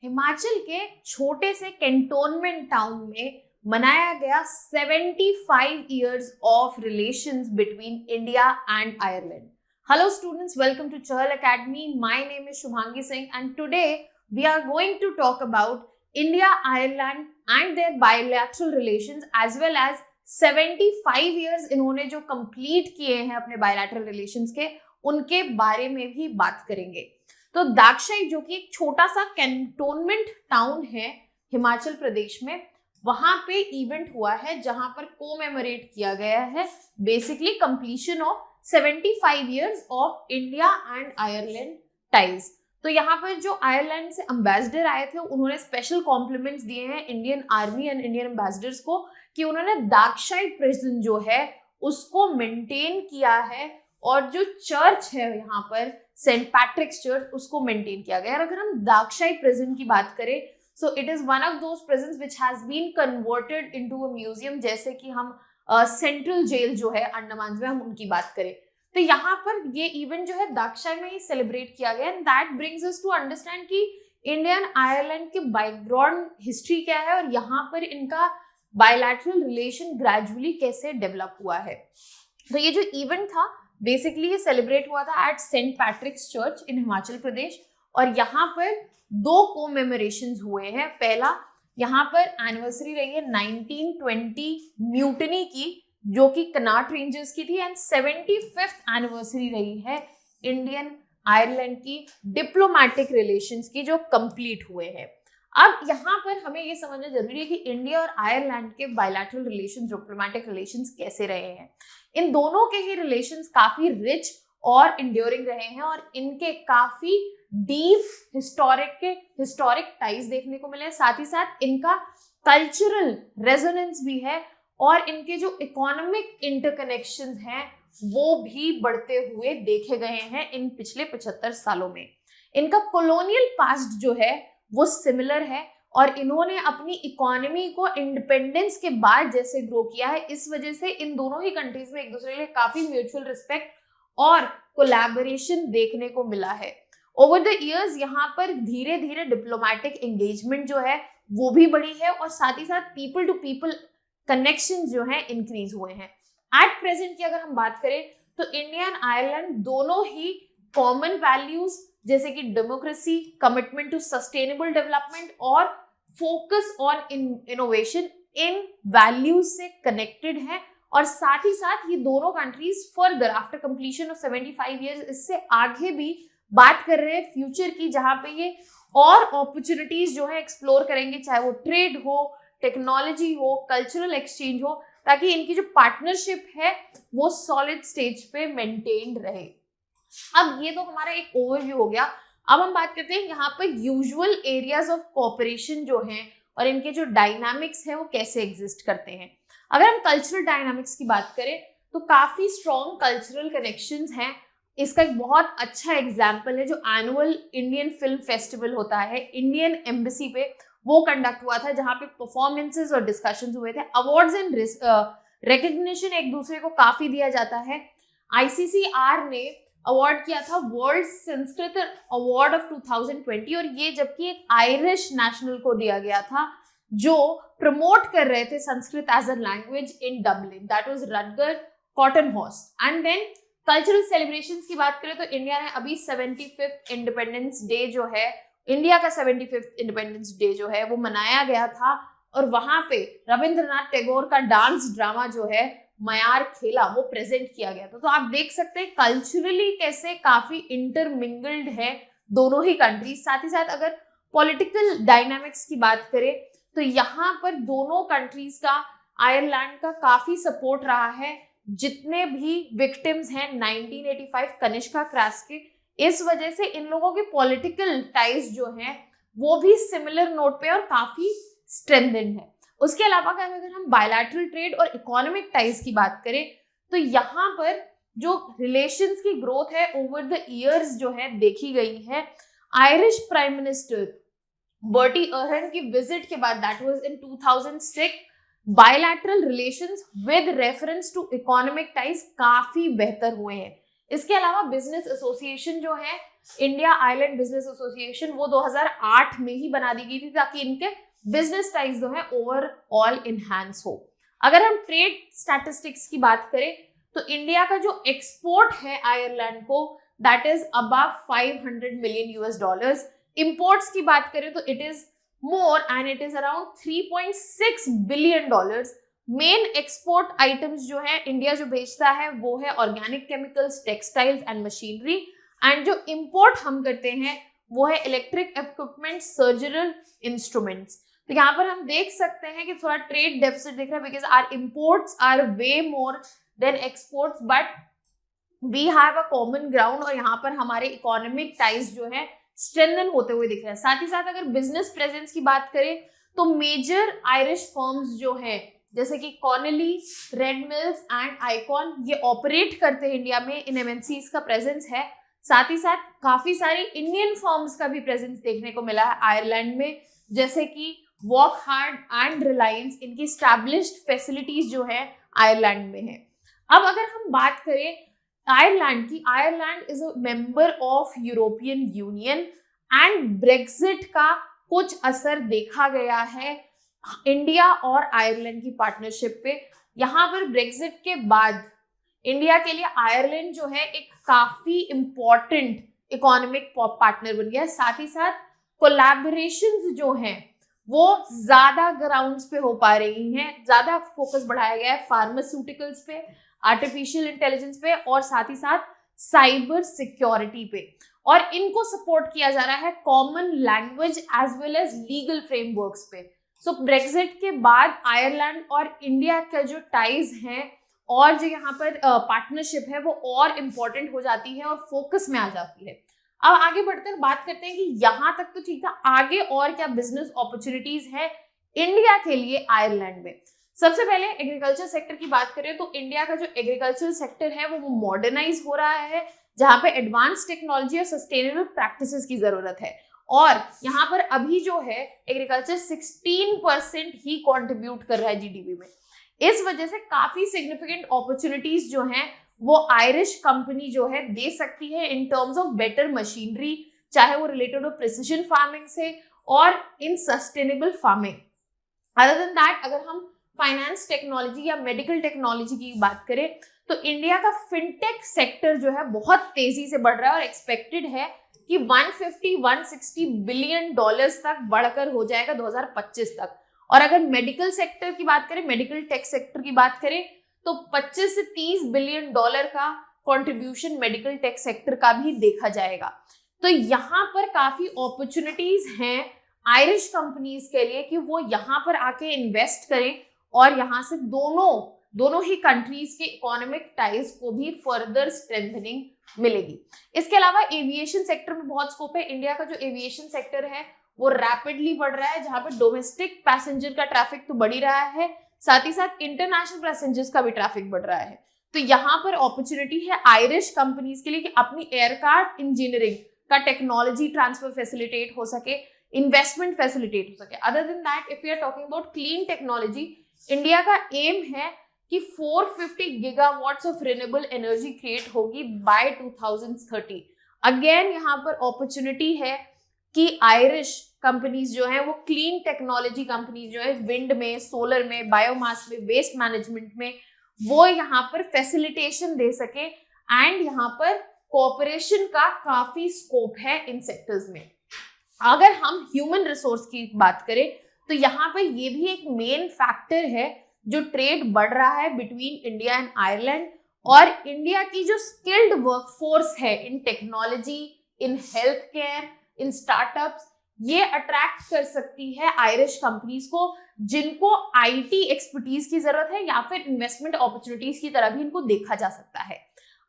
हिमाचल के छोटे से कैंटोनमेंट टाउन में मनाया गया 75 years of relations between India and Ireland. Hello students, welcome to Chahal Academy. My name is Shubhangi Singh and today we are going to talk about India, Ireland and their bilateral relations as well as 75 years इन्होंने जो complete किए हैं अपने bilateral relations के, उनके बारे में भी बात करेंगे। तो दाक्षाई जो कि एक छोटा सा कैंटोनमेंट टाउन है हिमाचल प्रदेश में, वहां पे इवेंट हुआ है जहां पर कोमेमोरेट किया गया है basically completion of 75 years of India and Ireland ties. तो यहाँ पर जो आयरलैंड से एम्बेसडर आए थे उन्होंने स्पेशल कॉम्प्लीमेंट्स दिए हैं Indian army and Indian ambassadors को कि उन्होंने दाक्षाई प्रिजन जो है उसको मेंटेन किया है और जो चर्च है यहाँ पर सेंट पैट्रिक्स चर्च उसको मेंटेन किया गया है। अगर हम दाक्षाई प्रिजन की बात करें so it is one of those prisons which has been converted into a museum, जैसे कि हम सेंट्रल जेल जो है अंडमान में हम उनकी बात करें तो यहाँ पर ये इवेंट जो है दाक्षाई में ही सेलिब्रेट किया गया and that brings us to understand कि इंडिया एंड आयरलैंड के बैकग्राउंड हिस्ट्री क्या है और यहाँ पर इनका बायलैटरल रिलेशन ग्रेजुअली कैसे डेवलप हुआ है। तो ये जो इवेंट था बेसिकली ये सेलिब्रेट हुआ था at saint Patrick's church in Himachal Pradesh और यहाँ पर दो कोमेमोरेशंस हुए हैं। पहला यहाँ पर एनिवर्सरी रही है 1920 म्यूटनी की जो कि कनाट रेंजर्स की थी एंड 75th एनिवर्सरी रही है इंडियन आयरलैंड की डिप्लोमेटिक रिलेशंस की जो कंप्लीट हुए हैं। अब यहाँ पर हमें ये समझना जरूरी है कि इंडिया और आयरलैंड के बायलैटरल रिलेशंस, डिप्लोमेटिक रिलेशंस कैसे रहे हैं। इन दोनों के ही रिलेशंस काफी रिच और इंड्योरिंग रहे हैं और इनके काफी डीप हिस्टोरिक टाइज देखने को मिले हैं। साथ ही साथ इनका कल्चरल रेजोनेंस भी है और इनके जो इकोनॉमिक इंटरकनेक्शंस हैं वो भी बढ़ते हुए देखे गए हैं इन पिछले 75 सालों में। इनका कॉलोनियल पास्ट जो है वो सिमिलर है और इन्होंने अपनी इकोनॉमी को इंडिपेंडेंस के बाद जैसे ग्रो किया है, इस वजह से इन दोनों ही कंट्रीज में एक दूसरे के लिए काफी म्यूचुअल रिस्पेक्ट और कोलैबोरेशन देखने को मिला है। ओवर द इयर्स यहाँ पर धीरे धीरे डिप्लोमेटिक एंगेजमेंट जो है वो भी बढ़ी है और साथ ही साथ पीपल टू पीपल कनेक्शन जो है इंक्रीज हुए हैं। एट प्रेजेंट की अगर हम बात करें तो इंडिया एंड आयरलैंड दोनों ही कॉमन वैल्यूज जैसे कि democracy, commitment to sustainable development और फोकस ऑन इनोवेशन इन वैल्यूज से कनेक्टेड है और साथ ही साथ ये दोनों countries further after completion of 75 years इससे आगे भी बात कर रहे हैं फ्यूचर की, जहां पे ये और अपॉर्चुनिटीज जो है एक्सप्लोर करेंगे, चाहे वो ट्रेड हो, टेक्नोलॉजी हो, कल्चरल एक्सचेंज हो, ताकि इनकी जो पार्टनरशिप है वो सॉलिड स्टेज पे मेंटेन्ड रहे। अब ये तो हमारा एक ओवरव्यू हो गया। अब हम बात करते हैं यहाँ पर यूजुअल एरियाज ऑफ कोऑपरेशन जो हैं और इनके जो डायनामिक्स हैं वो कैसे एग्जिस्ट करते हैं। अगर हम कल्चरल डायनामिक्स की बात करें तो काफी स्ट्रॉन्ग कल्चरल कनेक्शंस हैं। इसका एक बहुत अच्छा एग्जाम्पल है जो एनुअल इंडियन फिल्म फेस्टिवल होता है इंडियन एम्बेसी पे, वो कंडक्ट हुआ था जहाँ पे परफॉर्मेंसेस और डिस्कशंस हुए थे। अवार्ड्स एंड रिकग्निशन एक दूसरे को काफी दिया जाता है। ICCR ने अवार्ड किया था वर्ल्ड संस्कृत अवार्ड ऑफ 2020 और ये जबकि एक आयरिश नेशनल को दिया गया था जो प्रमोट कर रहे थे Sanskrit as a language in Dublin, that was Rutger Kortenhorst. And then cultural celebrations की बात करें तो इंडिया ने अभी 75th इंडिपेंडेंस डे जो है, इंडिया का 75th इंडिपेंडेंस डे जो है वो मनाया गया था और वहां पे रविंद्रनाथ टैगोर का डांस ड्रामा जो है मयार खेला वो प्रेजेंट किया गया था। तो आप देख सकते हैं कल्चरली कैसे काफी इंटरमिंगल्ड है दोनों ही कंट्रीज। साथ ही साथ अगर पॉलिटिकल डायनामिक्स की बात करें तो यहाँ पर दोनों कंट्रीज का आयरलैंड का काफी सपोर्ट रहा है। जितने भी विक्टिम्स हैं 1985 कनिष्का क्रैश के, इस वजह से इन लोगों के पॉलिटिकल टाइज जो हैं वो भी सिमिलर नोट पे और काफी स्ट्रेंथेंड है। उसके अलावा अगर हम बायलैटरल ट्रेड और इकोनॉमिक टाइज की बात करें तो यहाँ पर जो रिलेशंस की ग्रोथ है ओवर द इयर्स जो है देखी गई है। Irish prime minister Bertie Ahern की विजिट के बाद, that was in 2006, bilateral relations with reference to economic ties काफी बेहतर हुए हैं। इसके अलावा बिजनेस एसोसिएशन जो है इंडिया आयरलैंड बिजनेस एसोसिएशन, वो 2008 में ही बना दी गई थी ताकि इनके बिजनेस टाइज जो है ओवरऑल इनहैंस हो। अगर हम ट्रेड स्टैटिस्टिक्स की बात करें तो इंडिया का जो एक्सपोर्ट है आयरलैंड को that is above 500 million US dollars. Imports की बात करें तो it is more and it is around 3.6 billion dollars. Main export items जो है इंडिया जो बेचता है वो है organic chemicals, textiles and machinery, and जो इंपोर्ट हम करते हैं वो है इलेक्ट्रिक इक्विपमेंट, सर्जिकल इंस्ट्रूमेंट्स। तो यहाँ पर हम देख सकते हैं कि थोड़ा ट्रेड डेफिसिट दिख रहा है because our imports are way more than exports, but we have a common ground और यहाँ पर हमारे इकोनॉमिक टाइज जो है स्ट्रेंथन होते हुए दिख रहे हैं। साथ ही साथ अगर बिजनेस प्रेजेंस की बात करें तो मेजर आयरिश फर्म्स जो है जैसे कि कॉर्नेली, रेड मिल्स एंड आइकॉन, ये ऑपरेट करते हैं इंडिया में, इन एमएनसीज का प्रेजेंस है। साथ ही साथ काफी सारी इंडियन फर्म्स का भी प्रेजेंस देखने को मिला है आयरलैंड में, जैसे कि वॉकहार्ड एंड रिलायंस, इनकी स्टैब्लिश्ड फैसिलिटीज जो है आयरलैंड में है। अब अगर हम बात करें आयरलैंड की, Ireland is a member of European union and Brexit का कुछ असर देखा गया है इंडिया और आयरलैंड की पार्टनरशिप पे। यहाँ पर ब्रेक्सिट के बाद इंडिया के लिए आयरलैंड जो है एक काफी इंपॉर्टेंट इकोनॉमिक पार्टनर बन गया है। साथ ही साथ कोलैबोरेशंस जो हैं वो ज्यादा ग्राउंड्स पे हो पा रही हैं, ज्यादा फोकस बढ़ाया गया है फार्मास्यूटिकल्स पे, आर्टिफिशियल इंटेलिजेंस पे और साथ ही साथ साइबर सिक्योरिटी पे, और इनको सपोर्ट किया जा रहा है common language as well as legal frameworks पे। सो ब्रेक्सिट के बाद आयरलैंड और इंडिया का जो टाइज हैं और जो यहाँ पर पार्टनरशिप है वो और इम्पोर्टेंट हो जाती है और फोकस में आ जाती है। अब आगे बढ़कर बात करते हैं कि यहाँ तक तो ठीक था, आगे और क्या बिजनेस अपॉर्चुनिटीज है इंडिया के लिए आयरलैंड में। सबसे पहले एग्रीकल्चर सेक्टर की बात करें तो इंडिया का जो एग्रीकल्चर सेक्टर है वो मॉडर्नाइज हो रहा है, जहाँ पे एडवांस टेक्नोलॉजी और सस्टेनेबल प्रैक्टिसेस की जरूरत है। और यहाँ पर अभी जो है एग्रीकल्चर 16% ही कंट्रीब्यूट कर रहा है जीडीपी में। इस वजह से काफी सिग्निफिकेंट अपॉर्चुनिटीज जो हैं वो आयरिश कंपनी जो है दे सकती है in terms of better machinery, चाहे वो रिलेटेड हो प्रिसिजन फार्मिंग से और इन sustainable farming. Other than that अगर हम फाइनेंस टेक्नोलॉजी या मेडिकल टेक्नोलॉजी की बात करें तो इंडिया का फिनटेक सेक्टर जो है बहुत तेजी से बढ़ रहा है और एक्सपेक्टेड है कि 150-160 बिलियन डॉलर्स तक बढ़कर हो जाएगा 2025 तक। और अगर मेडिकल सेक्टर की बात करें, मेडिकल टेक सेक्टर की बात करें तो 25 से 30 बिलियन डॉलर का कंट्रीब्यूशन मेडिकल टेक सेक्टर का भी देखा जाएगा। तो यहाँ पर काफी अपॉर्चुनिटीज हैं आयरिश कंपनीज के लिए कि वो यहाँ पर आके इन्वेस्ट करें और यहाँ से दोनों ही कंट्रीज के इकोनॉमिक टाइज को भी फर्दर स्ट्रेंथनिंग मिलेगी। इसके अलावा एविएशन सेक्टर में बहुत स्कोप है। इंडिया का जो एविएशन सेक्टर है वो रैपिडली बढ़ रहा है, जहां पर डोमेस्टिक पैसेंजर का ट्रैफिक तो बढ़ ही रहा है, साथ ही साथ इंटरनेशनल पैसेंजर्स का भी ट्रैफिक बढ़ रहा है। तो यहाँ पर अपॉर्चुनिटी है आयरिश कंपनीज के लिए कि अपनी एयरक्राफ्ट इंजीनियरिंग का टेक्नोलॉजी ट्रांसफर फैसिलिटेट हो सके, इन्वेस्टमेंट फैसिलिटेट हो सके। Other than that if you are talking about clean technology, India का एम है कि 450 gigawatts of renewable energy create होगी बाय 2030। अगेन यहाँ पर अपॉर्चुनिटी है कि आयरिश कंपनीज जो है वो क्लीन टेक्नोलॉजी कंपनीज जो है विंड में, सोलर में, बायोमास में, वेस्ट मैनेजमेंट में, वो यहाँ पर फैसिलिटेशन दे सके एंड यहाँ पर कोऑपरेशन का काफी स्कोप है इन सेक्टर्स में। अगर हम ह्यूमन रिसोर्स की बात करें तो यहाँ पर ये भी एक मेन फैक्टर है जो ट्रेड बढ़ रहा है बिटवीन इंडिया एंड आयरलैंड, और इंडिया की जो स्किल्ड वर्कफोर्स है in technology, in health care, in startups, ये अट्रैक्ट कर सकती है आयरिश कंपनीज को जिनको आईटी एक्सपर्टीज की जरूरत है या फिर इन्वेस्टमेंट अपॉर्चुनिटीज की तरह भी इनको देखा जा सकता है।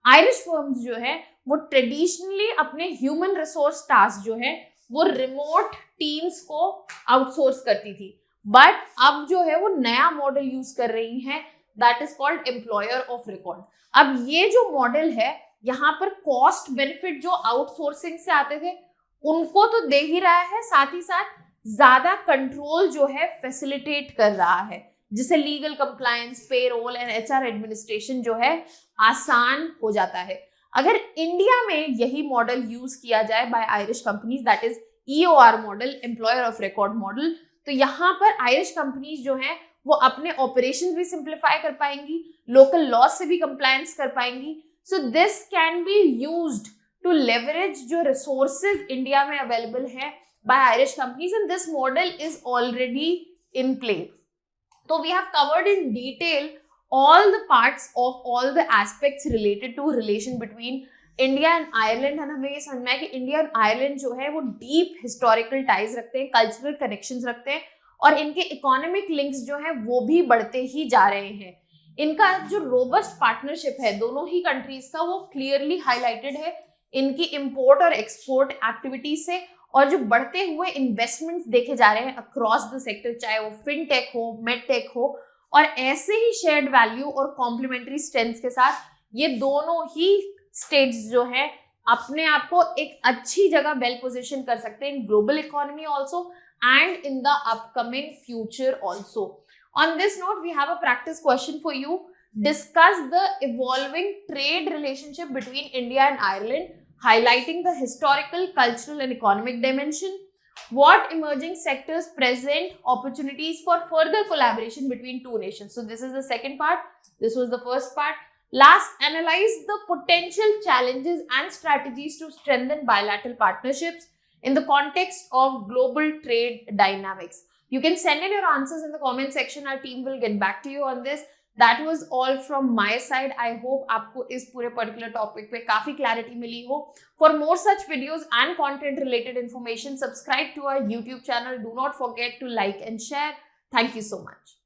आयरिश फर्म्स जो है वो ट्रेडिशनली अपने ह्यूमन रिसोर्स टास्क जो है वो रिमोट टीम्स को आउटसोर्स करती थी, बट अब जो है वो नया मॉडल यूज कर रही है that is called employer of record. अब ये जो मॉडल है यहाँ पर कॉस्ट बेनिफिट जो आउटसोर्सिंग से आते थे उनको तो दे ही रहा है, साथ ही साथ ज्यादा कंट्रोल जो है फैसिलिटेट कर रहा है, जिससे legal compliance, payroll and HR administration जो है आसान हो जाता है। अगर इंडिया में यही मॉडल यूज किया जाए by Irish companies, that is EOR model, employer of record model, तो यहाँ पर आयरिश कंपनीज जो है वो अपने ऑपरेशंस भी सिंप्लीफाई कर पाएंगी, लोकल लॉ से भी कंप्लायंस कर पाएंगी. So this can be used to leverage जो रिसोर्सेज इंडिया में अवेलेबल है by Irish companies, and this model is already in play. So we have covered in detail all the parts of all the aspects related to relation between India and Ireland, and हमें ये समझ में है कि India और Ireland जो है वो डीप हिस्टोरिकल टाइज रखते हैं, कल्चरल कनेक्शंस रखते हैं, और इनके इकोनॉमिक लिंक्स जो है वो भी बढ़ते ही जा रहे हैं. इनका जो रोबस्ट पार्टनरशिप है दोनों ही कंट्रीज का वो क्लियरली हाईलाइटेड है इनकी इंपोर्ट और एक्सपोर्ट एक्टिविटी से, और जो बढ़ते हुए इन्वेस्टमेंट्स देखे जा रहे हैं अक्रॉस द सेक्टर, चाहे वो फिनटेक हो, मेडटेक हो, और ऐसे ही शेयर्ड वैल्यू और कॉम्प्लीमेंट्री स्ट्रेंथ्स के साथ ये दोनों ही स्टेट्स जो है अपने आप को एक अच्छी जगह वेल पोजीशन कर सकते हैं in global economy also and in the upcoming future also. On this note we have a practice question for you. Discuss the evolving trade relationship between India and Ireland, highlighting the historical, cultural and economic dimension. What emerging sectors present opportunities for further collaboration between two nations? So this is the second part. This was the first part. Last, analyze the potential challenges and strategies to strengthen bilateral partnerships in the context of global trade dynamics. You can send in your answers in the comment section. Our team will get back to you on this. That was all from my side. I hope आपको इस पूरे particular topic पे काफी clarity मिली हो. For more such videos and content related information, subscribe to our YouTube channel. Do not forget to like and share. Thank you so much.